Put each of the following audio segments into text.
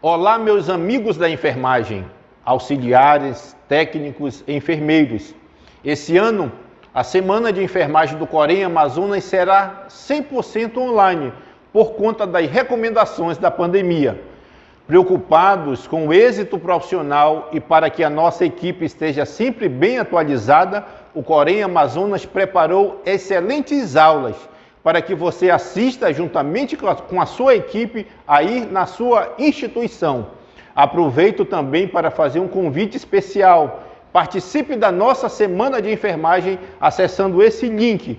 Olá, meus amigos da enfermagem, auxiliares, técnicos e enfermeiros. Esse ano, a Semana de Enfermagem do Corém Amazonas será 100% online, por conta das recomendações da pandemia. Preocupados com o êxito profissional e para que a nossa equipe esteja sempre bem atualizada, o Corém Amazonas preparou excelentes aulas para que você assista juntamente com a sua equipe aí na sua instituição. Aproveito também para fazer um convite especial. Participe da nossa Semana de Enfermagem acessando esse link.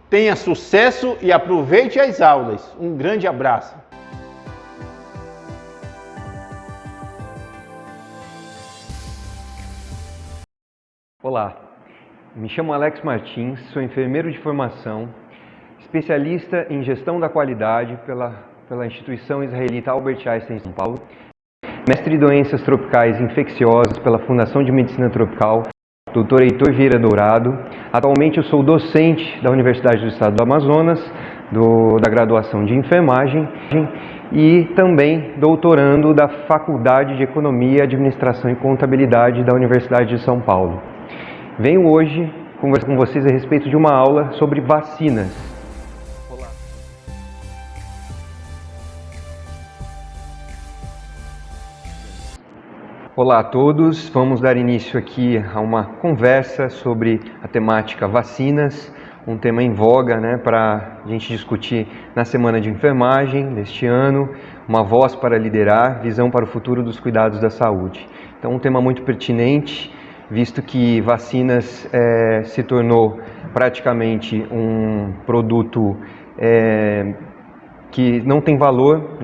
Tenha sucesso e aproveite as aulas. Um grande abraço. Olá, me chamo Alex Martins, sou enfermeiro de formação, especialista em gestão da qualidade pela instituição israelita Albert Einstein em São Paulo, mestre em doenças tropicais infecciosas pela Fundação de Medicina Tropical, Dr. Heitor Vieira Dourado. Atualmente eu sou docente da Universidade do Estado do Amazonas, da graduação de enfermagem e também doutorando da Faculdade de Economia, Administração e Contabilidade da Universidade de São Paulo. Venho hoje conversar com vocês a respeito de uma aula sobre vacinas. Olá a todos, vamos dar início aqui a uma conversa sobre a temática vacinas, um tema em voga, para a gente discutir na Semana de Enfermagem deste ano, uma voz para liderar, visão para o futuro dos cuidados da saúde. Então, um tema muito pertinente, visto que vacinas se tornou praticamente um produto que não tem valor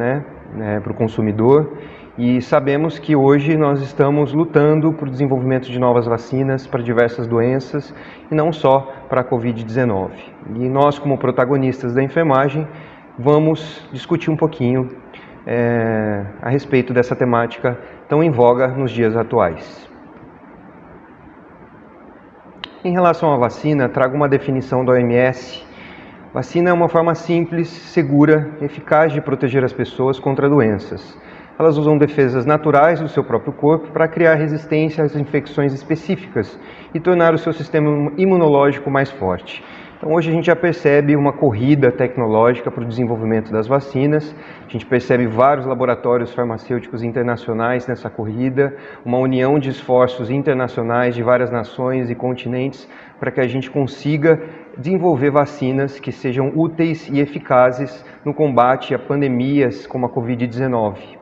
para o consumidor. E sabemos que hoje nós estamos lutando por desenvolvimento de novas vacinas para diversas doenças e não só para a Covid-19. E nós, como protagonistas da enfermagem, vamos discutir um pouquinho a respeito dessa temática tão em voga nos dias atuais. Em relação à vacina, trago uma definição da OMS. Vacina é uma forma simples, segura, eficaz de proteger as pessoas contra doenças. Elas usam defesas naturais do seu próprio corpo para criar resistência às infecções específicas e tornar o seu sistema imunológico mais forte. Então, hoje a gente já percebe uma corrida tecnológica para o desenvolvimento das vacinas. A gente percebe vários laboratórios farmacêuticos internacionais nessa corrida, uma união de esforços internacionais de várias nações e continentes para que a gente consiga desenvolver vacinas que sejam úteis e eficazes no combate a pandemias como a Covid-19.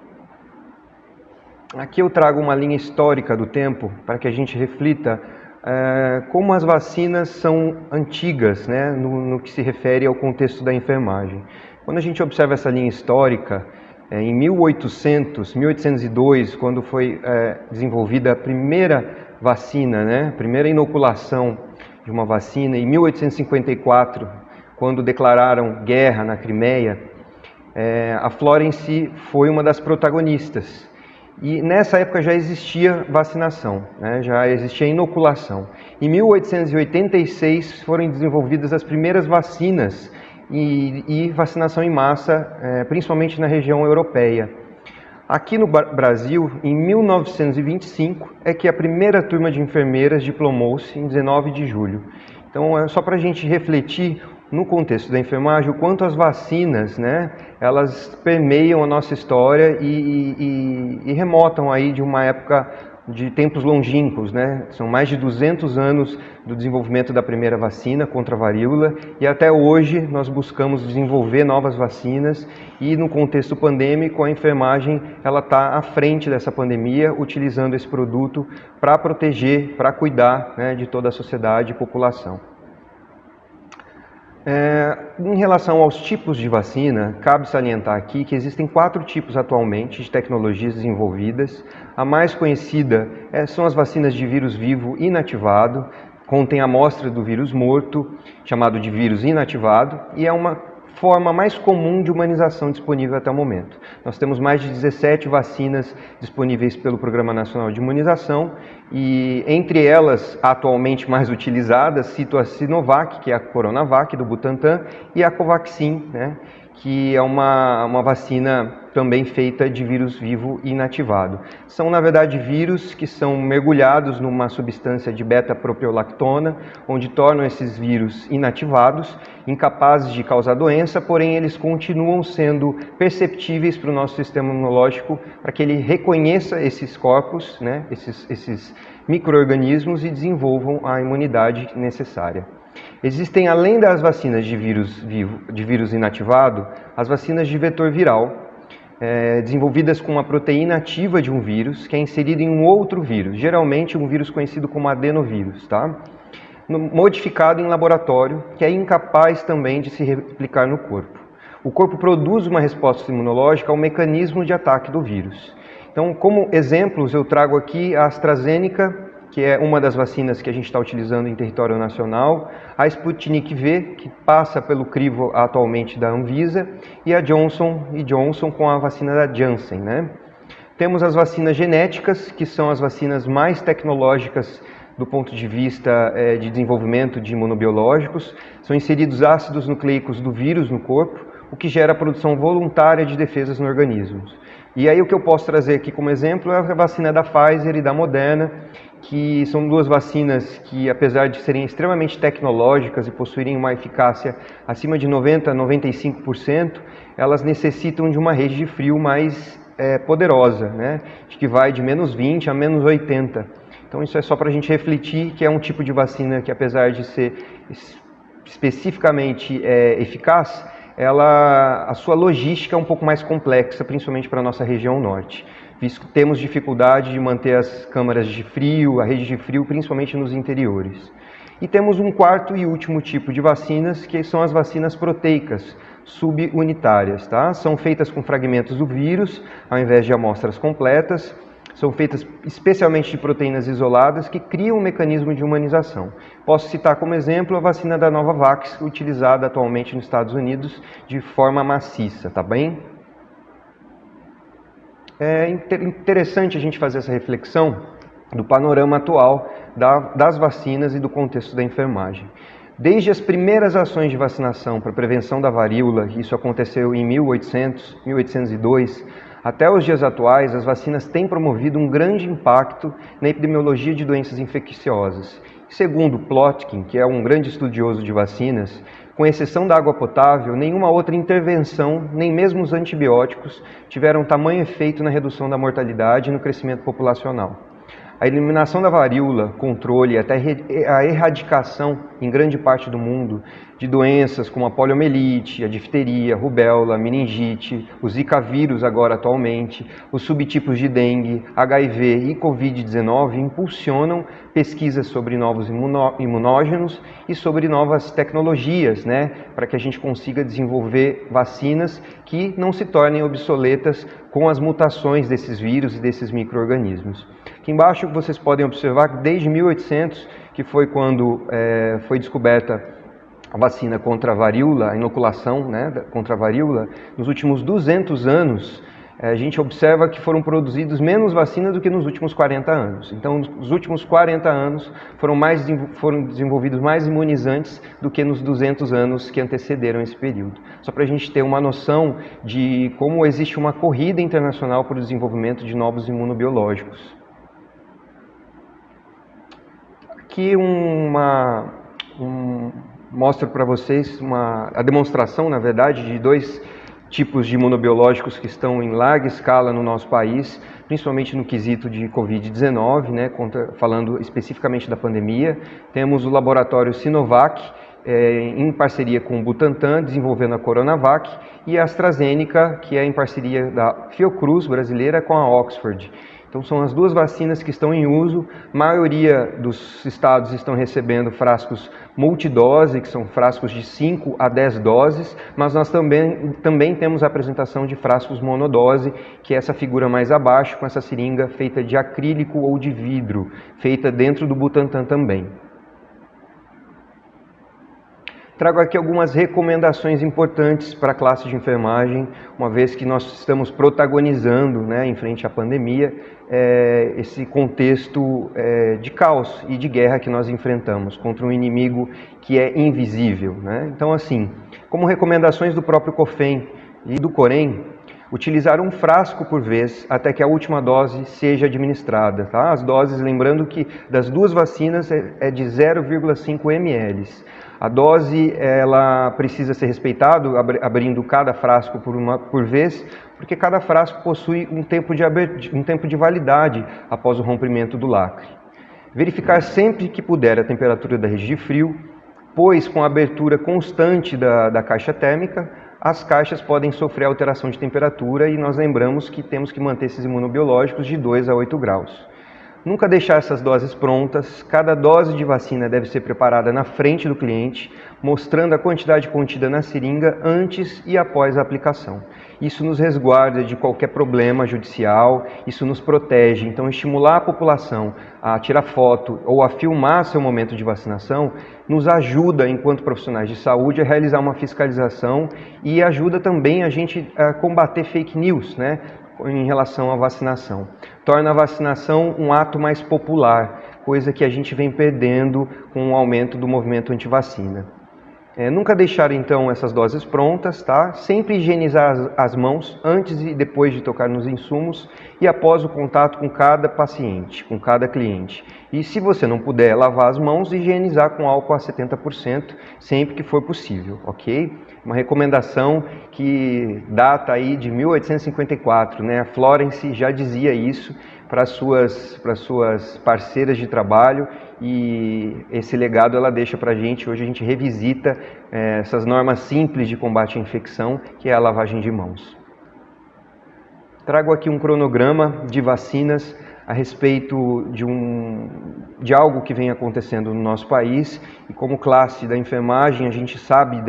Aqui eu trago uma linha histórica do tempo para que a gente reflita como as vacinas são antigas, no que se refere ao contexto da enfermagem. Quando a gente observa essa linha histórica, em 1802, quando foi desenvolvida a primeira vacina, a primeira inoculação de uma vacina, em 1854, quando declararam guerra na Crimeia, a Florence foi uma das protagonistas. E nessa época já existia vacinação, já existia inoculação. Em 1886 foram desenvolvidas as primeiras vacinas e vacinação em massa, principalmente na região europeia. Aqui no Brasil, em 1925, é que a primeira turma de enfermeiras diplomou-se em 19 de julho. Então, é só para a gente refletir no contexto da enfermagem, o quanto as vacinas, elas permeiam a nossa história e remotam aí de uma época de tempos longínquos, São mais de 200 anos do desenvolvimento da primeira vacina contra a varíola e até hoje nós buscamos desenvolver novas vacinas e no contexto pandêmico a enfermagem ela está à frente dessa pandemia, utilizando esse produto para proteger, para cuidar de toda a sociedade e população. Em relação aos tipos de vacina, cabe salientar aqui que existem 4 tipos atualmente de tecnologias desenvolvidas. A mais conhecida são as vacinas de vírus vivo inativado, contém amostra do vírus morto, chamado de vírus inativado, e é uma forma mais comum de humanização disponível até o momento. Nós temos mais de 17 vacinas disponíveis pelo Programa Nacional de Imunização e entre elas, atualmente mais utilizadas, cito a Sinovac, que é a Coronavac do Butantan, e a Covaxin, né, que é uma vacina também feita de vírus vivo inativado. São, na verdade, vírus que são mergulhados numa substância de beta-propiolactona, onde tornam esses vírus inativados, incapazes de causar doença, porém eles continuam sendo perceptíveis para o nosso sistema imunológico, para que ele reconheça esses corpos, né, esses micro-organismos e desenvolvam a imunidade necessária. Existem, além das vacinas de vírus inativado, as vacinas de vetor viral, desenvolvidas com uma proteína ativa de um vírus que é inserido em um outro vírus, geralmente um vírus conhecido como adenovírus, tá? Modificado em laboratório, que é incapaz também de se replicar no corpo. O corpo produz uma resposta imunológica ao mecanismo de ataque do vírus. Então, como exemplos, eu trago aqui a AstraZeneca, que é uma das vacinas que a gente está utilizando em território nacional, a Sputnik V, que passa pelo crivo atualmente da Anvisa, e a Johnson & Johnson com a vacina da Janssen, né? Temos as vacinas genéticas, que são as vacinas mais tecnológicas do ponto de vista de desenvolvimento de imunobiológicos. São inseridos ácidos nucleicos do vírus no corpo, o que gera a produção voluntária de defesas no organismo. E aí o que eu posso trazer aqui como exemplo é a vacina da Pfizer e da Moderna, que são duas vacinas que, apesar de serem extremamente tecnológicas e possuírem uma eficácia acima de 90% a 95%, elas necessitam de uma rede de frio mais poderosa, né? Que vai de menos 20 a menos 80. Então isso é só para a gente refletir que é um tipo de vacina que, apesar de ser especificamente eficaz, a sua logística é um pouco mais complexa, principalmente para a nossa região norte, visto que temos dificuldade de manter as câmaras de frio, a rede de frio, principalmente nos interiores. E temos um quarto e último tipo de vacinas, que são as vacinas proteicas, subunitárias, tá? São feitas com fragmentos do vírus, ao invés de amostras completas. São feitas especialmente de proteínas isoladas que criam um mecanismo de humanização. Posso citar como exemplo a vacina da Novavax, utilizada atualmente nos Estados Unidos de forma maciça, tá bem? É interessante a gente fazer essa reflexão do panorama atual das vacinas e do contexto da enfermagem. Desde as primeiras ações de vacinação para a prevenção da varíola, isso aconteceu em 1802, até os dias atuais, as vacinas têm promovido um grande impacto na epidemiologia de doenças infecciosas. Segundo Plotkin, que é um grande estudioso de vacinas, com exceção da água potável, nenhuma outra intervenção, nem mesmo os antibióticos, tiveram tamanho efeito na redução da mortalidade e no crescimento populacional. A eliminação da varíola, controle e até a erradicação em grande parte do mundo de doenças como a poliomielite, a difteria, a rubéola, a meningite, o Zika vírus agora atualmente, os subtipos de dengue, HIV e Covid-19 impulsionam pesquisas sobre novos imunógenos e sobre novas tecnologias, né, para que a gente consiga desenvolver vacinas que não se tornem obsoletas com as mutações desses vírus e desses micro-organismos. Aqui embaixo vocês podem observar que desde 1800, que foi quando foi descoberta a vacina contra a varíola, a inoculação, né, contra a varíola, nos últimos 200 anos, a gente observa que foram produzidos menos vacinas do que nos últimos 40 anos. Então, nos últimos 40 anos foram desenvolvidos mais imunizantes do que nos 200 anos que antecederam esse período. Só para a gente ter uma noção de como existe uma corrida internacional para o desenvolvimento de novos imunobiológicos. Aqui mostro para vocês a demonstração, na verdade, de dois tipos de imunobiológicos que estão em larga escala no nosso país, principalmente no quesito de Covid-19, né, falando especificamente da pandemia. Temos o laboratório Sinovac, em parceria com o Butantan, desenvolvendo a Coronavac, e a AstraZeneca, que é em parceria da Fiocruz brasileira com a Oxford. Então são as duas vacinas que estão em uso. A maioria dos estados estão recebendo frascos multidose, que são frascos de 5 a 10 doses, mas nós também temos a apresentação de frascos monodose, que é essa figura mais abaixo, com essa seringa feita de acrílico ou de vidro, feita dentro do Butantan também. Trago aqui algumas recomendações importantes para a classe de enfermagem, uma vez que nós estamos protagonizando, né, em frente à pandemia, esse contexto de caos e de guerra que nós enfrentamos contra um inimigo que é invisível, né? Então, assim, como recomendações do próprio COFEN e do Corém, utilizar um frasco por vez até que a última dose seja administrada, tá? As doses, lembrando que das 2 vacinas é de 0,5 ml. A dose, ela precisa ser respeitada, abrindo cada frasco por vez, porque cada frasco possui um tempo de validade após o rompimento do lacre. Verificar sempre que puder a temperatura da rede de frio, pois com a abertura constante da caixa térmica, as caixas podem sofrer alteração de temperatura e nós lembramos que temos que manter esses imunobiológicos de 2 a 8 graus. Nunca deixar essas doses prontas. Cada dose de vacina deve ser preparada na frente do cliente, mostrando a quantidade contida na seringa antes e após a aplicação. Isso nos resguarda de qualquer problema judicial, isso nos protege. Então, estimular a população a tirar foto ou a filmar seu momento de vacinação nos ajuda, enquanto profissionais de saúde, a realizar uma fiscalização e ajuda também a gente a combater fake news, né, em relação à vacinação. Torna a vacinação um ato mais popular, coisa que a gente vem perdendo com o aumento do movimento anti-vacina. Nunca deixar então essas doses prontas, tá? Sempre higienizar as mãos antes e depois de tocar nos insumos e após o contato com cada paciente, com cada cliente. E se você não puder lavar as mãos, higienizar com álcool a 70% sempre que for possível, ok? Uma recomendação que data aí de 1854, né? A Florence já dizia isso para suas parceiras de trabalho e esse legado ela deixa para a gente. Hoje a gente revisita essas normas simples de combate à infecção, que é a lavagem de mãos. Trago aqui um cronograma de vacinas a respeito de algo que vem acontecendo no nosso país e como classe da enfermagem a gente sabe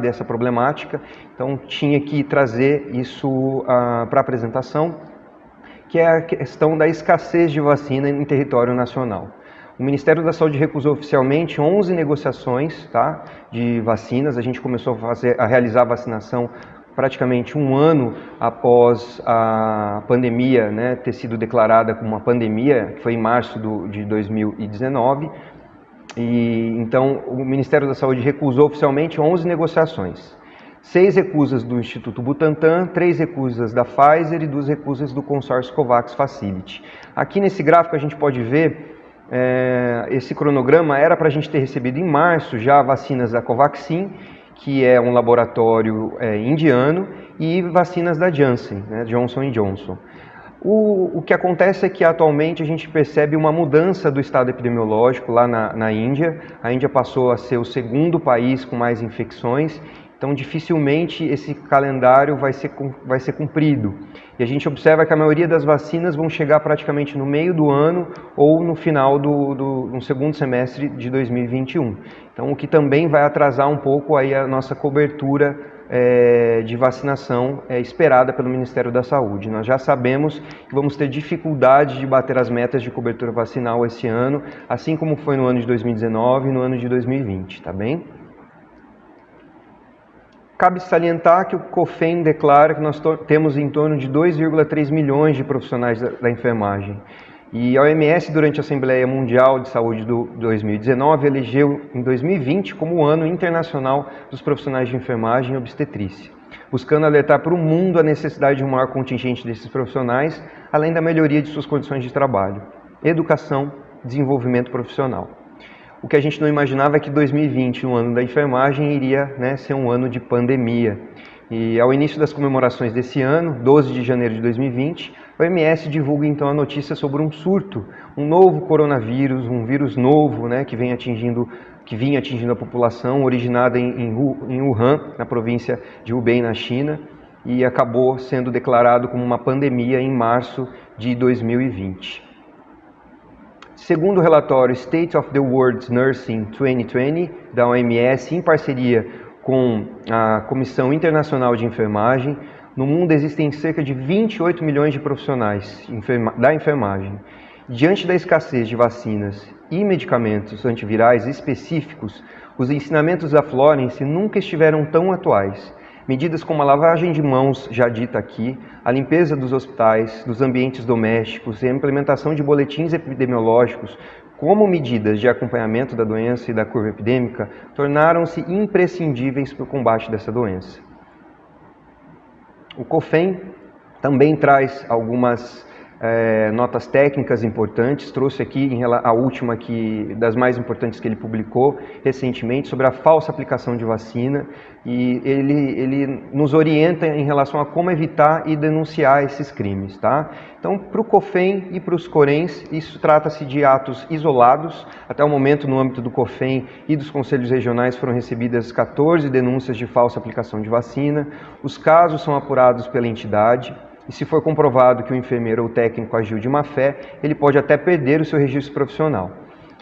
dessa problemática, então tinha que trazer isso para a apresentação, que é a questão da escassez de vacina em território nacional. O Ministério da Saúde recusou oficialmente 11 negociações, tá, de vacinas. A gente começou a realizar a vacinação praticamente um ano após a pandemia, né, ter sido declarada como uma pandemia, que foi em março de 2019. E, então, o Ministério da Saúde recusou oficialmente 11 negociações. 6 recusas do Instituto Butantan, 3 recusas da Pfizer e 2 recusas do consórcio COVAX Facility. Aqui nesse gráfico a gente pode ver esse cronograma era para a gente ter recebido em março já vacinas da Covaxin, que é um laboratório indiano, e vacinas da Janssen, né, Johnson & Johnson. O que acontece é que atualmente a gente percebe uma mudança do estado epidemiológico lá na Índia. A Índia passou a ser o segundo país com mais infecções, então dificilmente esse calendário vai ser cumprido. E a gente observa que a maioria das vacinas vão chegar praticamente no meio do ano ou no final no segundo semestre de 2021. Então o que também vai atrasar um pouco aí a nossa cobertura de vacinação esperada pelo Ministério da Saúde. Nós já sabemos que vamos ter dificuldade de bater as metas de cobertura vacinal esse ano, assim como foi no ano de 2019 e no ano de 2020, tá bem? Cabe salientar que o COFEN declara que nós temos em torno de 2,3 milhões de profissionais da enfermagem. E a OMS, durante a Assembleia Mundial de Saúde do 2019, elegeu em 2020 como o Ano Internacional dos Profissionais de Enfermagem e Obstetrícia, buscando alertar para o mundo a necessidade de um maior contingente desses profissionais, além da melhoria de suas condições de trabalho, educação, desenvolvimento profissional. O que a gente não imaginava é que 2020, o ano da enfermagem, iria, né, ser um ano de pandemia. E ao início das comemorações desse ano, 12 de janeiro de 2020, a OMS divulga então a notícia sobre um surto, um novo coronavírus, um vírus novo, né, que vinha atingindo a população, originada em Wuhan, na província de Hubei, na China, e acabou sendo declarado como uma pandemia em março de 2020. Segundo o relatório State of the World's Nursing 2020, da OMS, em parceria com a Comissão Internacional de Enfermagem, no mundo existem cerca de 28 milhões de profissionais da enfermagem. Diante da escassez de vacinas e medicamentos antivirais específicos, os ensinamentos da Florence nunca estiveram tão atuais. Medidas como a lavagem de mãos, já dita aqui, a limpeza dos hospitais, dos ambientes domésticos e a implementação de boletins epidemiológicos como medidas de acompanhamento da doença e da curva epidêmica tornaram-se imprescindíveis para o combate dessa doença. O COFEM também traz algumas notas técnicas importantes, trouxe aqui a última das mais importantes que ele publicou recentemente sobre a falsa aplicação de vacina, e ele nos orienta em relação a como evitar e denunciar esses crimes, tá? Então, para o COFEM e para os CORENs, isso trata-se de atos isolados. Até o momento, no âmbito do COFEM e dos conselhos regionais, foram recebidas 14 denúncias de falsa aplicação de vacina. Os casos são apurados pela entidade. E se for comprovado que o enfermeiro ou técnico agiu de má fé, ele pode até perder o seu registro profissional.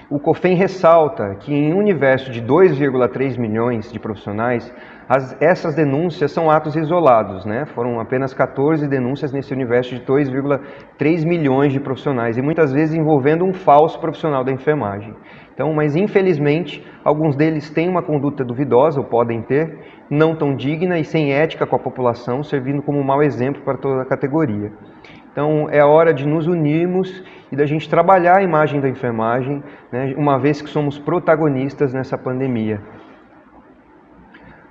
O COFEM ressalta que em um universo de 2,3 milhões de profissionais, essas denúncias são atos isolados, né? Foram apenas 14 denúncias nesse universo de 2,3 milhões de profissionais, e muitas vezes envolvendo um falso profissional da enfermagem. Então, mas infelizmente, alguns deles têm uma conduta duvidosa, ou podem ter, não tão digna e sem ética com a população, servindo como um mau exemplo para toda a categoria. Então, é hora de nos unirmos e da gente trabalhar a imagem da enfermagem, né, uma vez que somos protagonistas nessa pandemia.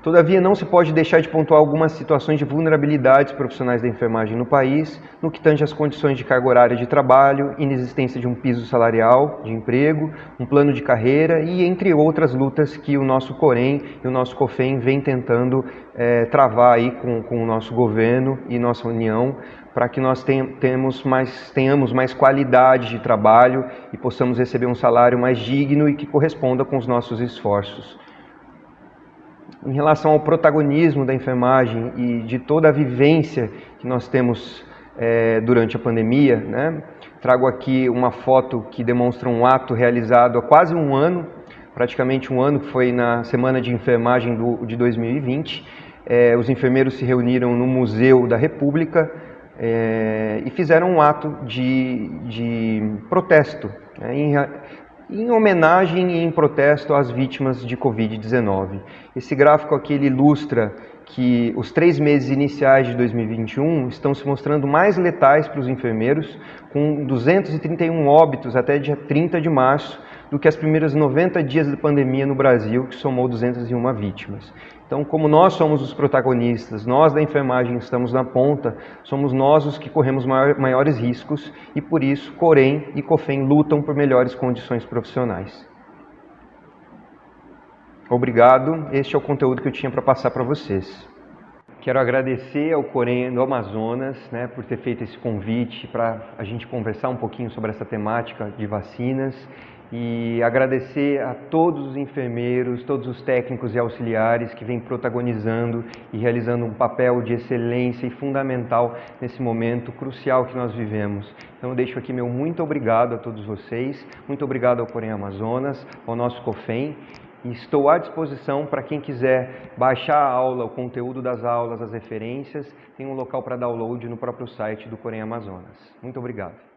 Todavia, não se pode deixar de pontuar algumas situações de vulnerabilidades profissionais da enfermagem no país, no que tange às condições de carga horária de trabalho, inexistência de um piso salarial de emprego, um plano de carreira e entre outras lutas que o nosso COREN e o nosso COFEM vem tentando travar aí com o nosso governo e nossa União, para que nós tenhamos mais qualidade de trabalho e possamos receber um salário mais digno e que corresponda com os nossos esforços. Em relação ao protagonismo da enfermagem e de toda a vivência que nós temos durante a pandemia, né? Trago aqui uma foto que demonstra um ato realizado há quase um ano, praticamente um ano, que foi na Semana de Enfermagem de 2020. Os enfermeiros se reuniram no Museu da República e fizeram um ato de protesto, né? Em homenagem e em protesto às vítimas de Covid-19. Esse gráfico aqui ele ilustra que os 3 meses iniciais de 2021 estão se mostrando mais letais para os enfermeiros, com 231 óbitos até dia 30 de março, do que as primeiras 90 dias da pandemia no Brasil, que somou 201 vítimas. Então, como nós somos os protagonistas, nós da enfermagem estamos na ponta, somos nós os que corremos maiores riscos e, por isso, COREN e COFEM lutam por melhores condições profissionais. Obrigado, este é o conteúdo que eu tinha para passar para vocês. Quero agradecer ao COREN do Amazonas, né, por ter feito esse convite para a gente conversar um pouquinho sobre essa temática de vacinas, e agradecer a todos os enfermeiros, todos os técnicos e auxiliares que vêm protagonizando e realizando um papel de excelência e fundamental nesse momento crucial que nós vivemos. Então eu deixo aqui meu muito obrigado a todos vocês, muito obrigado ao COREN Amazonas, ao nosso COFEM, e estou à disposição para quem quiser baixar a aula, o conteúdo das aulas, as referências, tem um local para download no próprio site do COREN Amazonas. Muito obrigado.